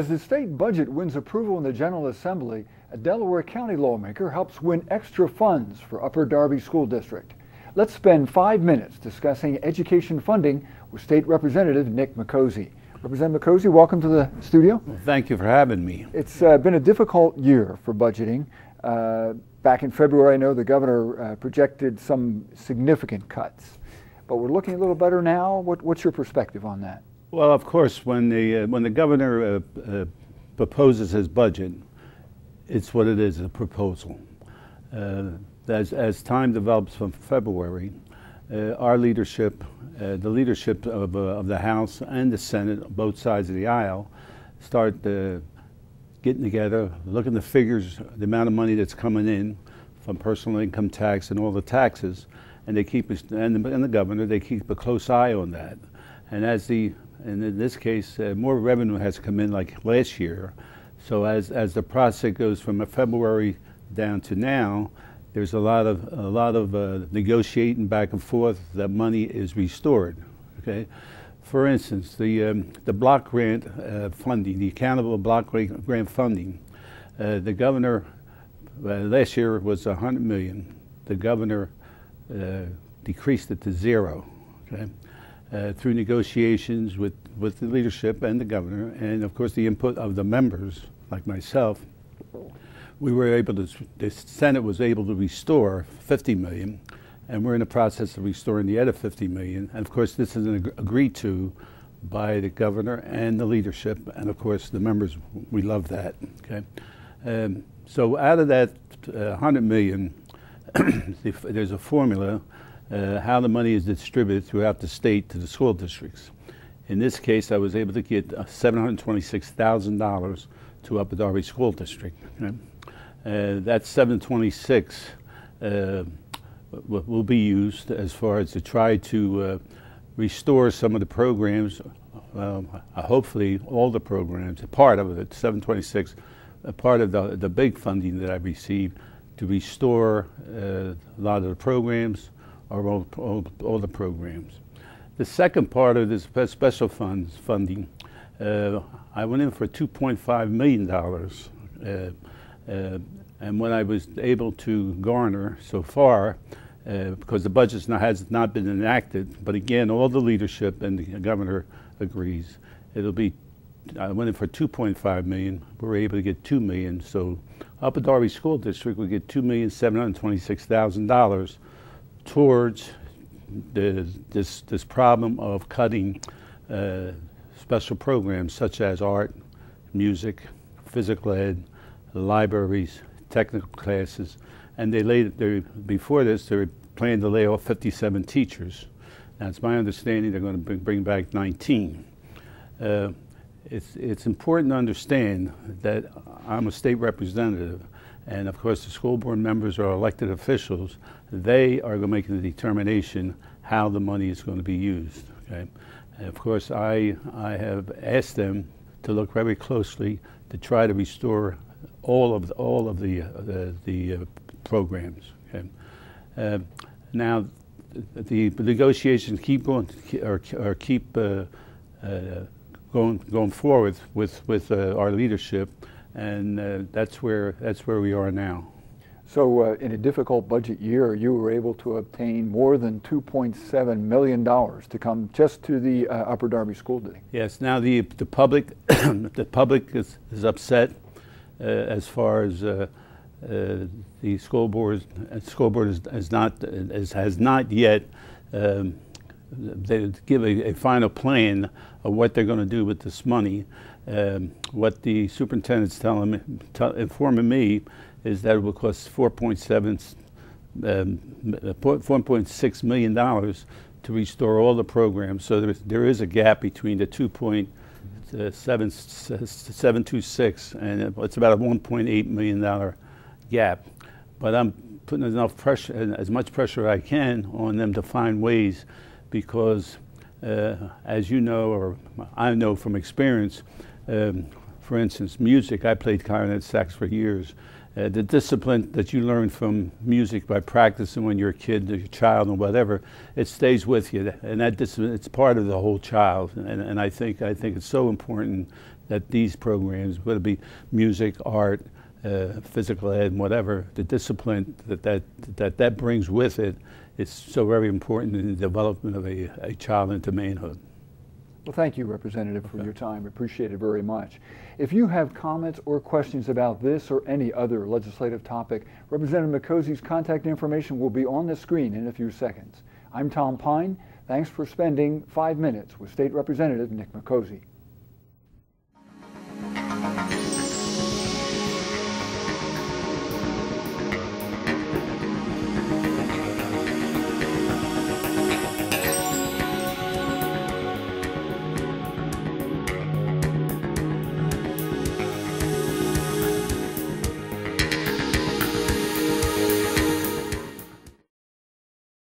As the state budget wins approval in the General Assembly, a Delaware County lawmaker helps win extra funds for Upper Darby School District. Let's spend 5 minutes discussing education funding with State Representative Nick Micozzie. Representative Micozzie, welcome to the studio. Well, thank you for having me. It's been a difficult year for budgeting. Back in February, I know the governor projected some significant cuts, but we're looking a little better now. What's your perspective on that? Well, of course, when the governor proposes his budget, it's what it is, a proposal. As time develops from February, our leadership, the leadership of the House and the Senate, both sides of the aisle, start getting together, looking at the figures, the amount of money that's coming in from personal income tax and all the taxes, and they keep, and the governor, they keep a close eye on that. And and in this case, more revenue has come in like last year. So as the process goes from February down to now, there's a lot of negotiating back and forth that money is restored. Okay, for instance, the block grant funding, the accountable block grant funding, the governor last year was $100 million. The governor decreased it to zero. Okay. Through negotiations with the leadership and the governor, and of course the input of the members like myself, we were able to, the Senate was able to restore $50 million, and we're in the process of restoring the other $50 million. And of course this is agreed to by the governor and the leadership, and of course the members, we love that. Okay, so out of that $100 million, there's a formula how the money is distributed throughout the state to the school districts. In this case, I was able to get $726,000 to Upper Darby School District. Okay? That $726,000 will be used as far as to try to restore some of the programs, hopefully all the programs, part of it, $726,000, part of the big funding that I received to restore a lot of the programs, or all the programs. The second part of this special funds funding, I went in for $2.5 million, and what I was able to garner so far, because the budget has not been enacted, but again, all the leadership and the governor agrees, it'll be, I went in for $2.5 million, we were able to get $2 million, so Upper Darby School District will get $2,726,000 towards this problem of cutting special programs such as art, music, physical ed, libraries, technical classes, and before this they were planning to lay off 57 teachers. Now it's my understanding they're going to bring back 19. It's important to understand that I'm a state representative, and of course the school board members are elected officials. They are going to make the determination how the money is going to be used. Okay? And of course I have asked them to look very closely to try to restore all of the programs. Okay? Now the negotiations keep going, keep going forward with our leadership, and that's where we are now. So in a difficult budget year, you were able to obtain more than $2.7 million to come just to the Upper Darby School District. Yes. Now the public the public is upset as far as the school board. Has not yet. They give a final plan of what they're going to do with this money. What the superintendent's informing me is that it will cost $4.6 million to restore all the programs. So there is a gap between the 2.726 and it's about a $1.8 million gap. But I'm putting enough pressure, as much pressure I can, on them to find ways, because as you know, or I know from experience, for instance, music, I played clarinet sax for years. The discipline that you learn from music by practicing when you're a kid, or your child, or whatever, it stays with you, and that discipline, it's part of the whole child. And I think it's so important that these programs, whether it be music, art, physical ed, whatever, the discipline that brings with it is so very important in the development of a child into manhood. Well, thank you, Representative, for your time. Appreciate it very much. If you have comments or questions about this or any other legislative topic, Representative Micozzie's contact information will be on the screen in a few seconds. I'm Tom Pine. Thanks for spending 5 minutes with State Representative Nick Micozzie.